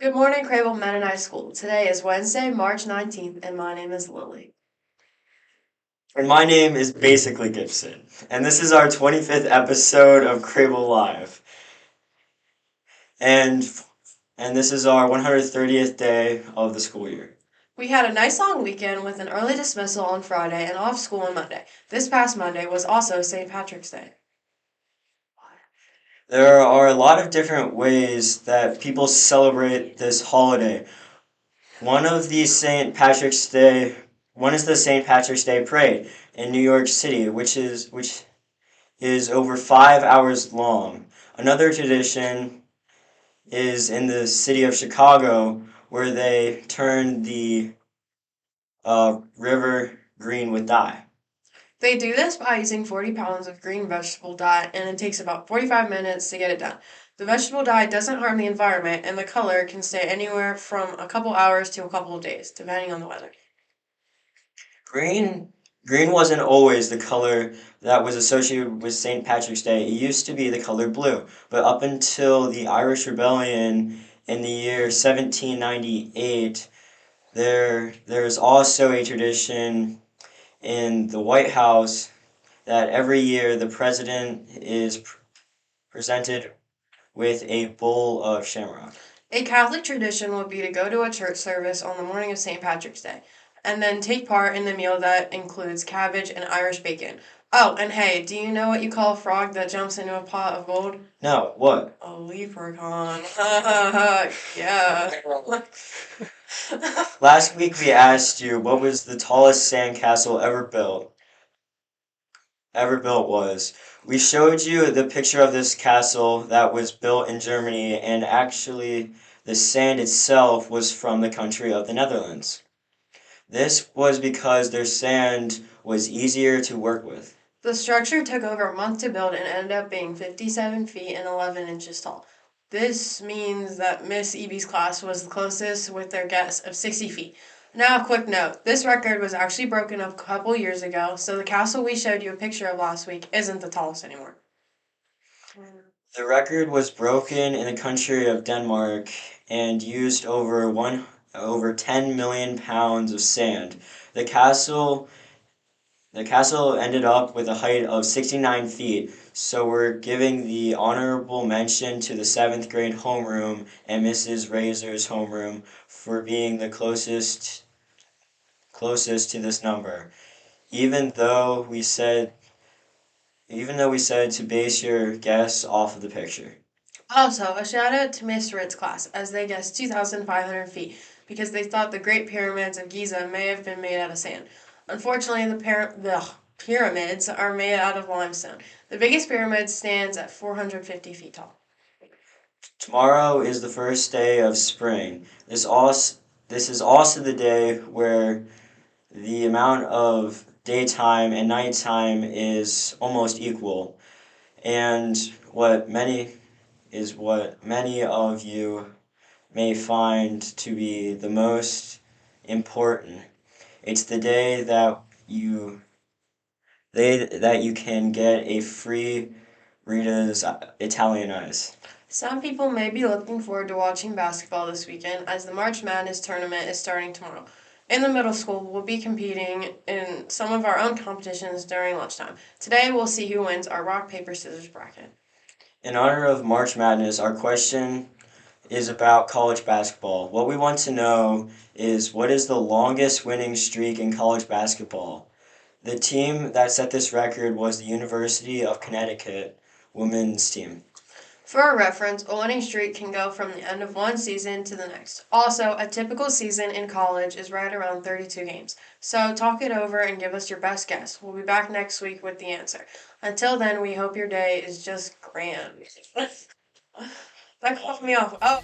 Good morning, Crable Mennonite School. Today is Wednesday, March 19th, and my name is Lily. And my name is basically Gibson, and this is our 25th episode of Crable Live. And and this is our 130th day of the school year. We had a nice long weekend with an early dismissal on Friday and off school on Monday. This past Monday was also St. Patrick's Day. There are a lot of different ways that people celebrate this holiday. One of the St. Patrick's Day, one is the St. Patrick's Day Parade in New York City, which is over 5 hours long. Another tradition is in the city of Chicago, where they turn the river green with dye. They do this by using 40 pounds of green vegetable dye, and it takes about 45 minutes to get it done. The vegetable dye doesn't harm the environment, and the color can stay anywhere from a couple hours to a couple of days, depending on the weather. Green green wasn't always the color that was associated with St. Patrick's Day. It used to be the color blue, but up until the Irish Rebellion in the year 1798, there's also a tradition in the White House that every year the president is presented with a bowl of shamrock. A Catholic tradition would be to go to a church service on the morning of St. Patrick's Day, and then take part in the meal that includes cabbage and Irish bacon. Oh, and hey, do you know what you call a frog that jumps into a pot of gold? No, what? A leprechaun. Yeah. Last week we asked you what was the tallest sandcastle ever built was. We showed you the picture of this castle that was built in Germany, and actually the sand itself was from the country of the Netherlands. This was because their sand was easier to work with. The structure took over a month to build and ended up being 57 feet and 11 inches tall. This means that Miss Evie's class was the closest with their guess of 60 feet. Now, a quick note this record was actually broken a couple years ago, so the castle we showed you a picture of last week isn't the tallest anymore. The record was broken in the country of Denmark and used over 10 million pounds of sand. The castle The castle ended up with a height of 69 feet, so we're giving the honorable mention to the seventh grade homeroom and Mrs. Razor's homeroom for being the closest to this number. Even though we said even though we said to base your guess off of the picture. Also, a shout out to Miss Ritt's class, as they guessed 2,500 feet, because they thought the Great Pyramids of Giza may have been made out of sand. Unfortunately, the pyramids are made out of limestone. The biggest pyramid stands at 450 feet tall. Tomorrow is the first day of spring. This is also the day where the amount of daytime and nighttime is almost equal, and what many of you may find to be the most important. It's the day that you can get a free Rita's Italian Ice. Some people may be looking forward to watching basketball this weekend, as the March Madness tournament is starting tomorrow. In the middle school, we'll be competing in some of our own competitions during lunchtime. Today, we'll see who wins our rock, paper, scissors bracket. In honor of March Madness, our question is about college basketball. What we want to know is what is the longest winning streak in college basketball? The team that set this record was the University of Connecticut women's team. For a reference, a winning streak can go from the end of one season to the next. Also, a typical season in college is right around 32 games. So talk it over and give us your best guess. We'll be back next week with the answer. Until then, we hope your day is just grand. That caught me off. Oh.